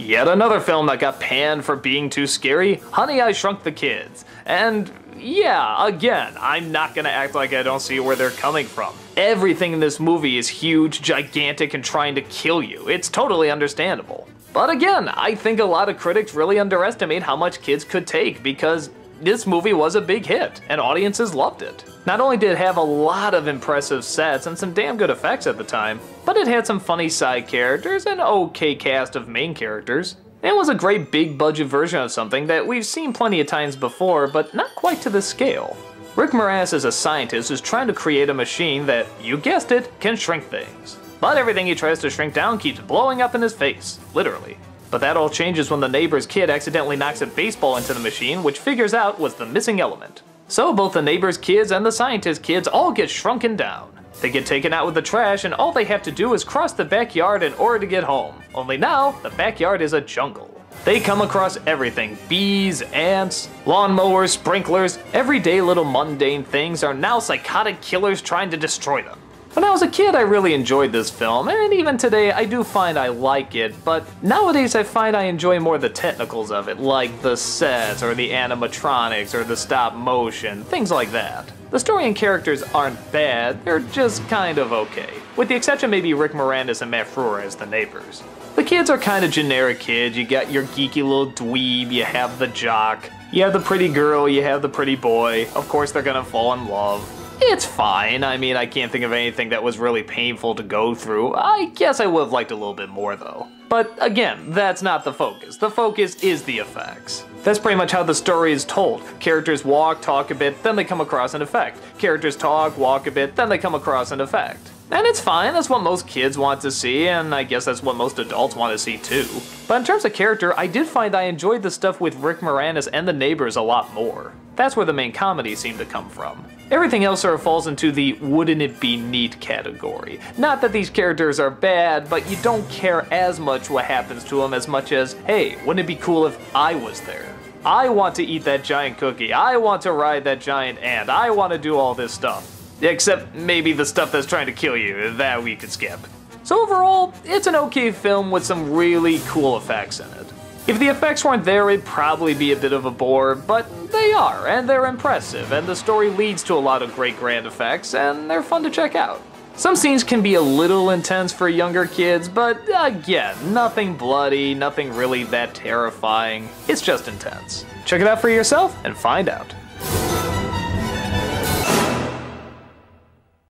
Yet another film that got panned for being too scary, Honey, I Shrunk the Kids. And yeah, again, I'm not gonna act like I don't see where they're coming from. Everything in this movie is huge, gigantic, and trying to kill you. It's totally understandable. But again, I think a lot of critics really underestimate how much kids could take because this movie was a big hit, and audiences loved it. Not only did it have a lot of impressive sets and some damn good effects at the time, but it had some funny side characters and an okay cast of main characters. It was a great big budget version of something that we've seen plenty of times before, but not quite to this scale. Rick Moranis is a scientist who's trying to create a machine that, you guessed it, can shrink things. But everything he tries to shrink down keeps blowing up in his face, literally. But that all changes when the neighbor's kid accidentally knocks a baseball into the machine, which figures out was the missing element. So both the neighbor's kids and the scientist's kids all get shrunken down. They get taken out with the trash and all they have to do is cross the backyard in order to get home. Only now, the backyard is a jungle. They come across everything. Bees, ants, lawnmowers, sprinklers, everyday little mundane things are now psychotic killers trying to destroy them. When I was a kid, I really enjoyed this film, and even today I do find I like it, but nowadays I find I enjoy more the technicals of it, like the sets, or the animatronics, or the stop motion, things like that. The story and characters aren't bad, they're just kind of okay, with the exception maybe Rick Moranis and Matt Frewer as the neighbors. The kids are kind of generic kids. You got your geeky little dweeb, you have the jock, you have the pretty girl, you have the pretty boy, of course they're gonna fall in love. It's fine. I mean, I can't think of anything that was really painful to go through. I guess I would have liked a little bit more though. But again, that's not the focus. The focus is the effects. That's pretty much how the story is told. Characters walk, talk a bit, then they come across an effect. Characters talk, walk a bit, then they come across an effect. And it's fine, that's what most kids want to see, and I guess that's what most adults want to see too. But in terms of character, I did find I enjoyed the stuff with Rick Moranis and the neighbors a lot more. That's where the main comedy seemed to come from. Everything else sort of falls into the wouldn't it be neat category. Not that these characters are bad, but you don't care as much what happens to them as much as, hey, wouldn't it be cool if I was there? I want to eat that giant cookie, I want to ride that giant ant, I want to do all this stuff. Except maybe the stuff that's trying to kill you, that we could skip. So overall, it's an okay film with some really cool effects in it. If the effects weren't there, it'd probably be a bit of a bore, but they are, and they're impressive, and the story leads to a lot of great grand effects, and they're fun to check out. Some scenes can be a little intense for younger kids, but again, nothing bloody, nothing really that terrifying. It's just intense. Check it out for yourself and find out.